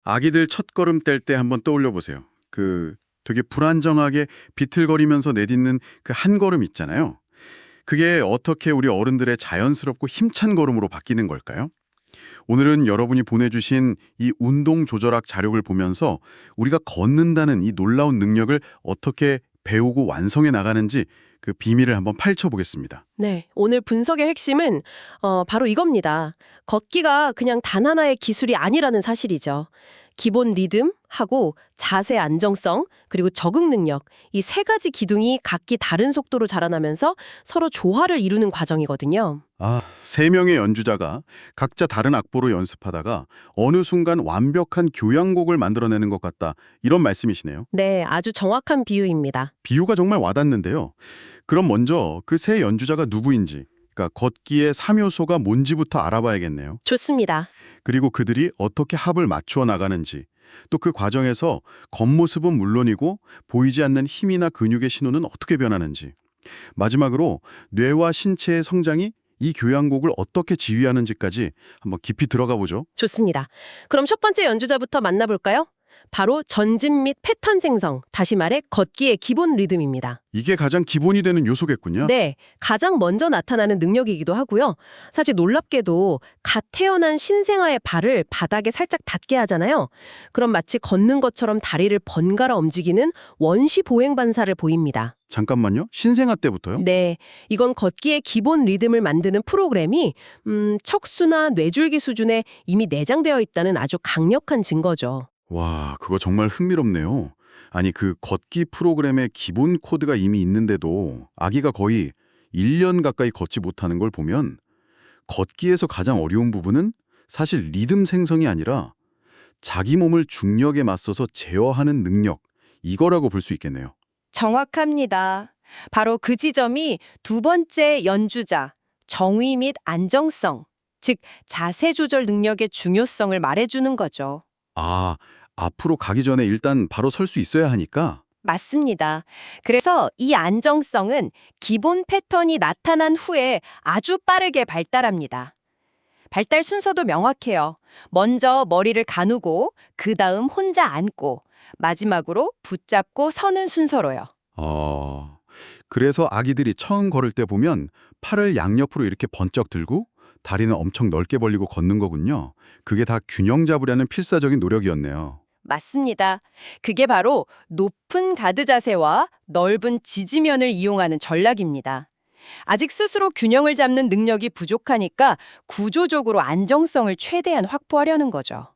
아기들 첫걸음 뗄 때 한번 떠올려 보세요. 되게 불안정하게 비틀거리면서 내딛는 그 한 걸음 있잖아요. 그게 어떻게 우리 어른들의 자연스럽고 힘찬 걸음으로 바뀌는 걸까요? 오늘은 여러분이 보내주신 이 운동 조절학 자료를 보면서 우리가 걷는다는 이 놀라운 능력을 어떻게 배우고 완성해 나가는지 그 비밀을 한번 파헤쳐보겠습니다. 네, 오늘 분석의 핵심은 바로 이겁니다. 걷기가 그냥 단 하나의 기술이 아니라는 사실이죠. 기본 리듬하고 자세 안정성, 그리고 적응 능력, 이 세 가지 기둥이 각기 다른 속도로 자라나면서 서로 조화를 이루는 과정이거든요. 세 명의 연주자가 각자 다른 악보로 연습하다가 어느 순간 완벽한 교향곡을 만들어내는 것 같다. 이런 말씀이시네요. 네, 아주 정확한 비유입니다. 비유가 정말 와닿는데요. 그럼 먼저 그 세 연주자가 누구인지, 그러니까 걷기의 3요소가 뭔지부터 알아봐야겠네요. 좋습니다. 그리고 그들이 어떻게 합을 맞추어 나가는지, 또 그 과정에서 겉모습은 물론이고 보이지 않는 힘이나 근육의 신호는 어떻게 변하는지, 마지막으로 뇌와 신체의 성장이 이 교향곡을 어떻게 지휘하는지까지 한번 깊이 들어가 보죠. 좋습니다. 그럼 첫 번째 연주자부터 만나볼까요? 바로 전진 및 패턴 생성, 다시 말해 걷기의 기본 리듬입니다. 이게 가장 기본이 되는 요소겠군요. 네, 가장 먼저 나타나는 능력이기도 하고요. 사실 놀랍게도 갓 태어난 신생아의 발을 바닥에 살짝 닿게 하잖아요. 그럼 마치 걷는 것처럼 다리를 번갈아 움직이는 원시 보행 반사를 보입니다. 잠깐만요. 신생아 때부터요? 네, 이건 걷기의 기본 리듬을 만드는 프로그램이 척수나 뇌줄기 수준에 이미 내장되어 있다는 아주 강력한 증거죠. 와, 그거 정말 흥미롭네요. 아니, 그 걷기 프로그램의 기본 코드가 이미 있는데도 아기가 거의 1년 가까이 걷지 못하는 걸 보면 걷기에서 가장 어려운 부분은 사실 리듬 생성이 아니라 자기 몸을 중력에 맞서서 제어하는 능력, 이거라고 볼 수 있겠네요. 정확합니다. 바로 그 지점이 두 번째 연주자, 정의 및 안정성, 즉 자세 조절 능력의 중요성을 말해주는 거죠. 앞으로 가기 전에 일단 바로 설 수 있어야 하니까. 맞습니다. 그래서 이 안정성은 기본 패턴이 나타난 후에 아주 빠르게 발달합니다. 발달 순서도 명확해요. 먼저 머리를 가누고, 그 다음 혼자 앉고, 마지막으로 붙잡고 서는 순서로요. 그래서 아기들이 처음 걸을 때 보면 팔을 양옆으로 이렇게 번쩍 들고 다리는 엄청 넓게 벌리고 걷는 거군요. 그게 다 균형 잡으려는 필사적인 노력이었네요. 맞습니다. 그게 바로 높은 가드 자세와 넓은 지지면을 이용하는 전략입니다. 아직 스스로 균형을 잡는 능력이 부족하니까 구조적으로 안정성을 최대한 확보하려는 거죠.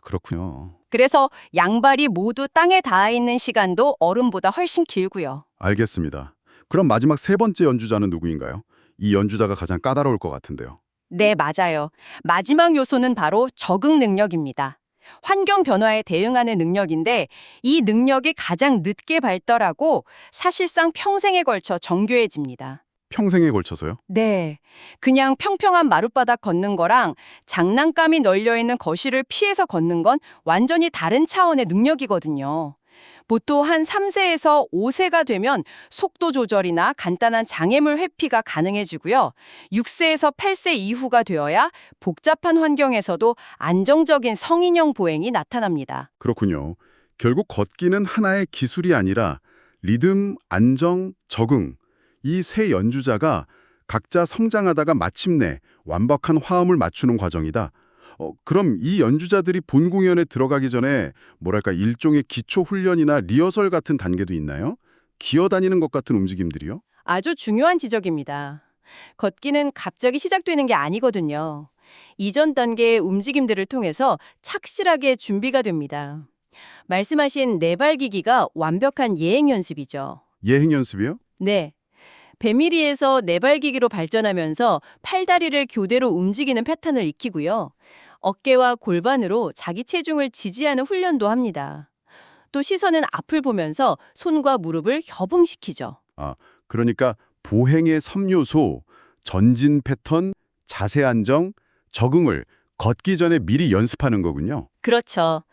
그렇군요. 그래서 양발이 모두 땅에 닿아 있는 시간도 어른보다 훨씬 길고요. 알겠습니다. 그럼 마지막 세 번째 연주자는 누구인가요? 이 연주자가 가장 까다로울 것 같은데요. 네, 맞아요. 마지막 요소는 바로 적응 능력입니다. 환경 변화에 대응하는 능력인데 이 능력이 가장 늦게 발달하고 사실상 평생에 걸쳐 정교해집니다. 평생에 걸쳐서요? 네, 그냥 평평한 마룻바닥 걷는 거랑 장난감이 널려있는 거실을 피해서 걷는 건 완전히 다른 차원의 능력이거든요. 보통 한 3세에서 5세가 되면 속도 조절이나 간단한 장애물 회피가 가능해지고요. 6세에서 8세 이후가 되어야 복잡한 환경에서도 안정적인 성인형 보행이 나타납니다. 그렇군요. 결국 걷기는 하나의 기술이 아니라 리듬, 안정, 적응, 이 세 연주자가 각자 성장하다가 마침내 완벽한 화음을 맞추는 과정이다. 그럼 이 연주자들이 본 공연에 들어가기 전에 뭐랄까 일종의 기초 훈련이나 리허설 같은 단계도 있나요? 기어다니는 것 같은 움직임들이요? 아주 중요한 지적입니다. 걷기는 갑자기 시작되는 게 아니거든요. 이전 단계의 움직임들을 통해서 착실하게 준비가 됩니다. 말씀하신 네발기기가 완벽한 예행 연습이죠. 예행 연습이요? 네. 배밀이에서 네발기기로 발전하면서 팔다리를 교대로 움직이는 패턴을 익히고요. 어깨와 골반으로 자기 체중을 지지하는 훈련도 합니다. 또 시선은 앞을 보면서 손과 무릎을 협응시키죠. 그러니까 보행의 3요소, 전진 패턴, 자세 안정, 적응을 걷기 전에 미리 연습하는 거군요. 그렇죠.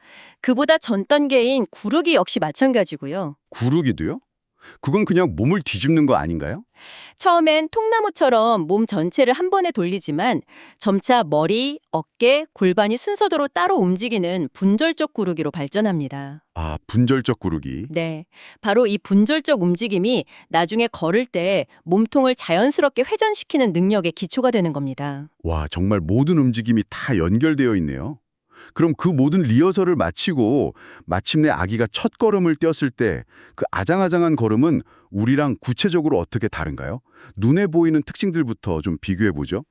그보다 전 단계인 구르기 역시 마찬가지고요. 구르기도요? 그건 그냥 몸을 뒤집는 거 아닌가요? 처음엔 통나무처럼 몸 전체를 한 번에 돌리지만 점차 머리, 어깨, 골반이 순서대로 따로 움직이는 분절적 구르기로 발전합니다. 아, 분절적 구르기. 네, 바로 이 분절적 움직임이 나중에 걸을 때 몸통을 자연스럽게 회전시키는 능력의 기초가 되는 겁니다. 와, 정말 모든 움직임이 다 연결되어 있네요. 그럼 그 모든 리허설을 마치고 마침내 아기가 첫 걸음을 떼었을 때 그 아장아장한 걸음은 우리랑 구체적으로 어떻게 다른가요? 눈에 보이는 특징들부터 좀 비교해 보죠.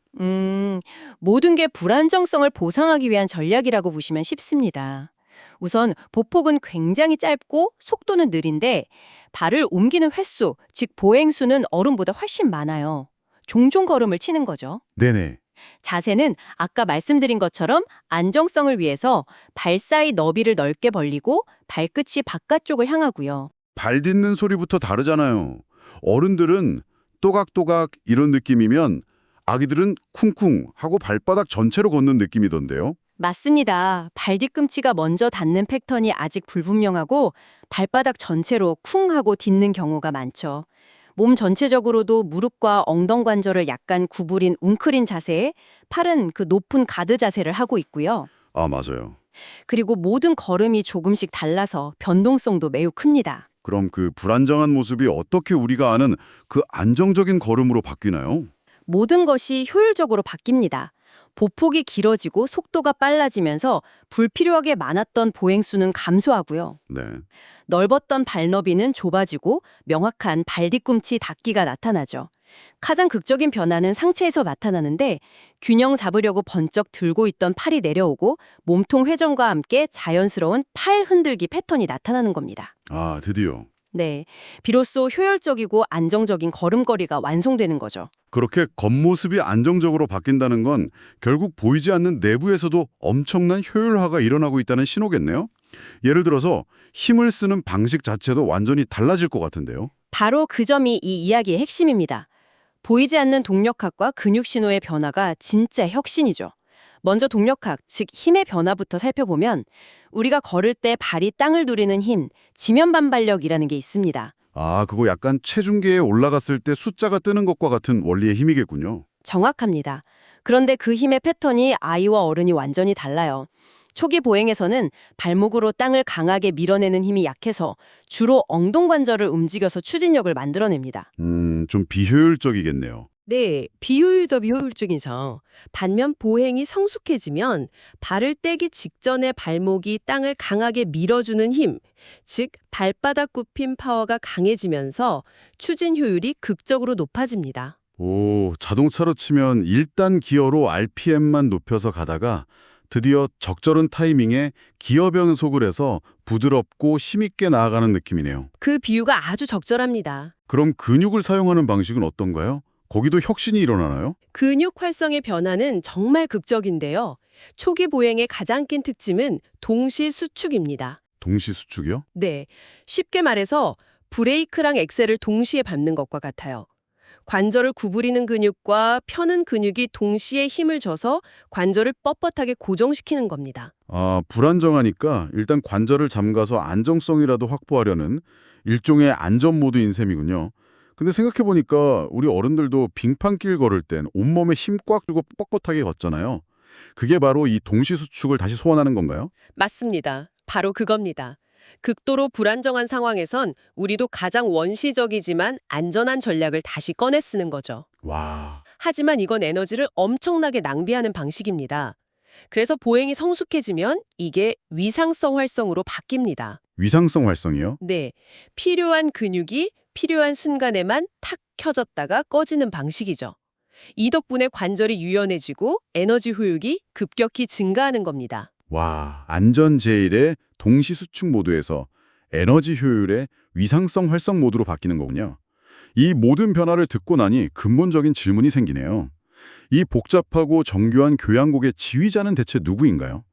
모든 게 불안정성을 보상하기 위한 전략이라고 보시면 쉽습니다. 우선 보폭은 굉장히 짧고 속도는 느린데 발을 옮기는 횟수, 즉 보행수는 어른보다 훨씬 많아요. 종종 걸음을 치는 거죠. 네네. 자세는 아까 말씀드린 것처럼 안정성을 위해서 발 사이 너비를 넓게 벌리고 발끝이 바깥쪽을 향하고요. 발 딛는 소리부터 다르잖아요. 어른들은 또각또각 이런 느낌이면 아기들은 쿵쿵 하고 발바닥 전체로 걷는 느낌이던데요. 맞습니다. 발 뒤꿈치가 먼저 닿는 패턴이 아직 불분명하고 발바닥 전체로 쿵 하고 딛는 경우가 많죠. 몸 전체적으로도 무릎과 엉덩 관절을 약간 구부린 웅크린 자세에 팔은 그 높은 가드 자세를 하고 있고요. 아, 맞아요. 그리고 모든 걸음이 조금씩 달라서 변동성도 매우 큽니다. 그럼 그 불안정한 모습이 어떻게 우리가 아는 그 안정적인 걸음으로 바뀌나요? 모든 것이 효율적으로 바뀝니다. 보폭이 길어지고 속도가 빨라지면서 불필요하게 많았던 보행수는 감소하고요. 네. 넓었던 발너비는 좁아지고 명확한 발 뒤꿈치 닿기가 나타나죠. 가장 극적인 변화는 상체에서 나타나는데 균형 잡으려고 번쩍 들고 있던 팔이 내려오고 몸통 회전과 함께 자연스러운 팔 흔들기 패턴이 나타나는 겁니다. 아, 드디어. 네, 비로소 효율적이고 안정적인 걸음걸이가 완성되는 거죠. 그렇게 겉모습이 안정적으로 바뀐다는 건 결국 보이지 않는 내부에서도 엄청난 효율화가 일어나고 있다는 신호겠네요. 예를 들어서 힘을 쓰는 방식 자체도 완전히 달라질 것 같은데요. 바로 그 점이 이 이야기의 핵심입니다. 보이지 않는 동력학과 근육 신호의 변화가 진짜 혁신이죠. 먼저 동력학, 즉 힘의 변화부터 살펴보면 우리가 걸을 때 발이 땅을 누리는 힘, 지면 반발력이라는 게 있습니다. 아, 그거 약간 체중계에 올라갔을 때 숫자가 뜨는 것과 같은 원리의 힘이겠군요. 정확합니다. 그런데 그 힘의 패턴이 아이와 어른이 완전히 달라요. 초기 보행에서는 발목으로 땅을 강하게 밀어내는 힘이 약해서 주로 엉덩관절을 움직여서 추진력을 만들어냅니다. 좀 비효율적이겠네요. 네, 비효율적이죠. 반면 보행이 성숙해지면 발을 떼기 직전에 발목이 땅을 강하게 밀어주는 힘, 즉 발바닥 굽힘 파워가 강해지면서 추진 효율이 극적으로 높아집니다. 오, 자동차로 치면 1단 기어로 RPM만 높여서 가다가 드디어 적절한 타이밍에 기어 변속을 해서 부드럽고 힘있게 나아가는 느낌이네요. 그 비유가 아주 적절합니다. 그럼 근육을 사용하는 방식은 어떤가요? 거기도 혁신이 일어나나요? 근육 활성의 변화는 정말 극적인데요. 초기 보행의 가장 큰 특징은 동시 수축입니다. 동시 수축이요? 네, 쉽게 말해서 브레이크랑 엑셀을 동시에 밟는 것과 같아요. 관절을 구부리는 근육과 펴는 근육이 동시에 힘을 줘서 관절을 뻣뻣하게 고정시키는 겁니다. 아, 불안정하니까 일단 관절을 잠가서 안정성이라도 확보하려는 일종의 안전 모드인 셈이군요. 근데 생각해보니까 우리 어른들도 빙판길 걸을 땐 온몸에 힘 꽉 주고 뻣뻣하게 걷잖아요. 그게 바로 이 동시 수축을 다시 소환하는 건가요? 맞습니다. 바로 그겁니다. 극도로 불안정한 상황에선 우리도 가장 원시적이지만 안전한 전략을 다시 꺼내 쓰는 거죠. 와, 하지만 이건 에너지를 엄청나게 낭비하는 방식입니다. 그래서 보행이 성숙해지면 이게 위상성 활성으로 바뀝니다. 위상성 활성이요? 네, 필요한 근육이 필요한 순간에만 탁 켜졌다가 꺼지는 방식이죠. 이 덕분에 관절이 유연해지고 에너지 효율이 급격히 증가하는 겁니다. 와, 안전 제일의 동시 수축 모드에서 에너지 효율의 위상성 활성 모드로 바뀌는 거군요. 이 모든 변화를 듣고 나니 근본적인 질문이 생기네요. 이 복잡하고 정교한 교양곡의 지휘자는 대체 누구인가요?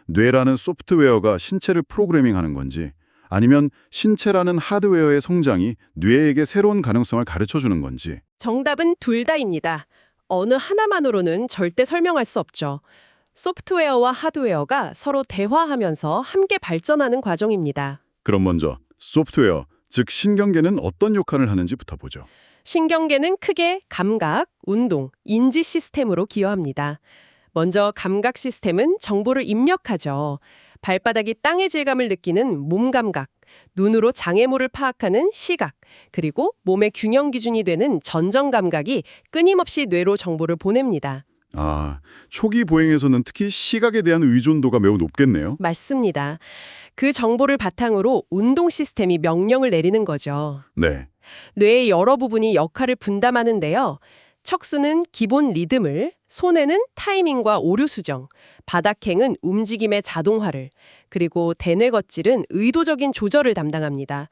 뇌라는 소프트웨어가 신체를 프로그래밍하는 건지 아니면 신체라는 하드웨어의 성장이 뇌에게 새로운 가능성을 가르쳐주는 건지. 정답은 둘 다입니다. 어느 하나만으로는 절대 설명할 수 없죠. 소프트웨어와 하드웨어가 서로 대화하면서 함께 발전하는 과정입니다. 그럼 먼저 소프트웨어, 즉 신경계는 어떤 역할을 하는지부터 보죠. 신경계는 크게 감각, 운동, 인지 시스템으로 기여합니다. 먼저 감각 시스템은 정보를 입력하죠. 발바닥이 땅의 질감을 느끼는 몸 감각, 눈으로 장애물을 파악하는 시각, 그리고 몸의 균형 기준이 되는 전정 감각이 끊임없이 뇌로 정보를 보냅니다. 아, 초기 보행에서는 특히 시각에 대한 의존도가 매우 높겠네요. 맞습니다. 그 정보를 바탕으로 운동 시스템이 명령을 내리는 거죠. 네. 뇌의 여러 부분이 역할을 분담하는데요. 척수는 기본 리듬을, 손에는 타이밍과 오류 수정, 바닥행은 움직임의 자동화를, 그리고 대뇌겉질은 의도적인 조절을 담당합니다.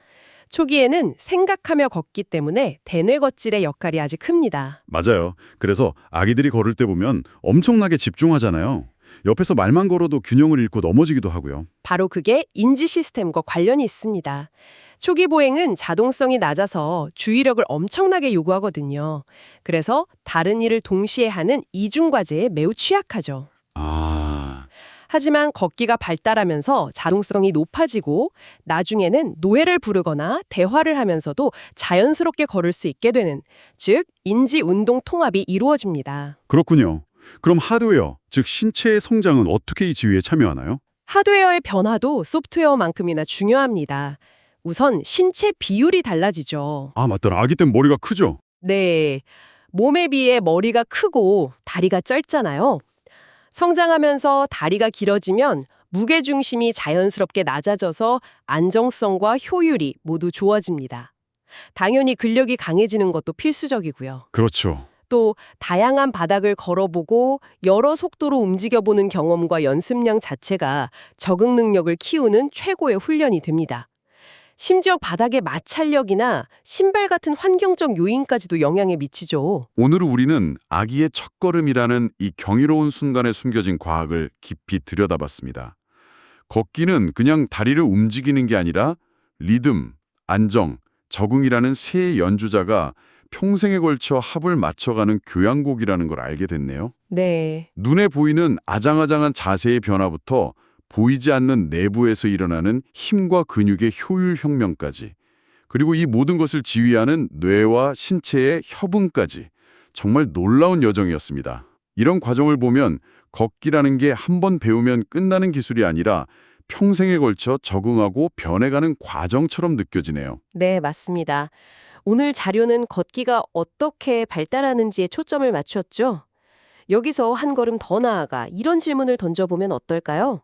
초기에는 생각하며 걷기 때문에 대뇌겉질의 역할이 아주 큽니다. 맞아요. 그래서 아기들이 걸을 때 보면 엄청나게 집중하잖아요. 옆에서 말만 걸어도 균형을 잃고 넘어지기도 하고요. 바로 그게 인지 시스템과 관련이 있습니다. 초기 보행은 자동성이 낮아서 주의력을 엄청나게 요구하거든요. 그래서 다른 일을 동시에 하는 이중과제에 매우 취약하죠. 아, 하지만 걷기가 발달하면서 자동성이 높아지고 나중에는 노래를 부르거나 대화를 하면서도 자연스럽게 걸을 수 있게 되는, 즉 인지-운동 통합이 이루어집니다. 그렇군요. 그럼 하드웨어, 즉 신체의 성장은 어떻게 이 지휘에 참여하나요? 하드웨어의 변화도 소프트웨어만큼이나 중요합니다. 우선 신체 비율이 달라지죠. 아, 맞다. 아기 땐 머리가 크죠? 네, 몸에 비해 머리가 크고 다리가 짧잖아요. 성장하면서 다리가 길어지면 무게중심이 자연스럽게 낮아져서 안정성과 효율이 모두 좋아집니다. 당연히 근력이 강해지는 것도 필수적이고요. 그렇죠. 또 다양한 바닥을 걸어보고 여러 속도로 움직여보는 경험과 연습량 자체가 적응 능력을 키우는 최고의 훈련이 됩니다. 심지어 바닥의 마찰력이나 신발 같은 환경적 요인까지도 영향에 미치죠. 오늘 우리는 아기의 첫걸음이라는 이 경이로운 순간에 숨겨진 과학을 깊이 들여다봤습니다. 걷기는 그냥 다리를 움직이는 게 아니라 리듬, 안정, 적응이라는 세 연주자가 평생에 걸쳐 합을 맞춰가는 교향곡이라는 걸 알게 됐네요. 네. 눈에 보이는 아장아장한 자세의 변화부터 보이지 않는 내부에서 일어나는 힘과 근육의 효율 혁명까지, 그리고 이 모든 것을 지휘하는 뇌와 신체의 협응까지 정말 놀라운 여정이었습니다. 이런 과정을 보면 걷기라는 게 한 번 배우면 끝나는 기술이 아니라 평생에 걸쳐 적응하고 변해가는 과정처럼 느껴지네요. 네, 맞습니다. 오늘 자료는 걷기가 어떻게 발달하는지에 초점을 맞췄죠? 여기서 한 걸음 더 나아가 이런 질문을 던져보면 어떨까요?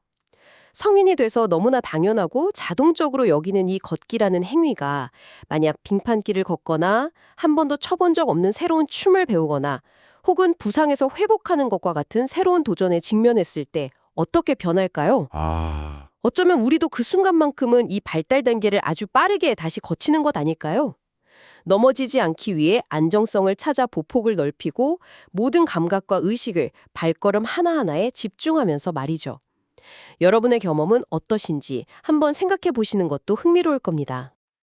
성인이 돼서 너무나 당연하고 자동적으로 여기는 이 걷기라는 행위가 만약 빙판길을 걷거나 한 번도 쳐본 적 없는 새로운 춤을 배우거나 혹은 부상에서 회복하는 것과 같은 새로운 도전에 직면했을 때 어떻게 변할까요? 아, 어쩌면 우리도 그 순간만큼은 이 발달 단계를 아주 빠르게 다시 거치는 것 아닐까요? 넘어지지 않기 위해 안정성을 찾아 보폭을 넓히고 모든 감각과 의식을 발걸음 하나하나에 집중하면서 말이죠. 여러분의 경험은 어떠신지 한번 생각해 보시는 것도 흥미로울 겁니다.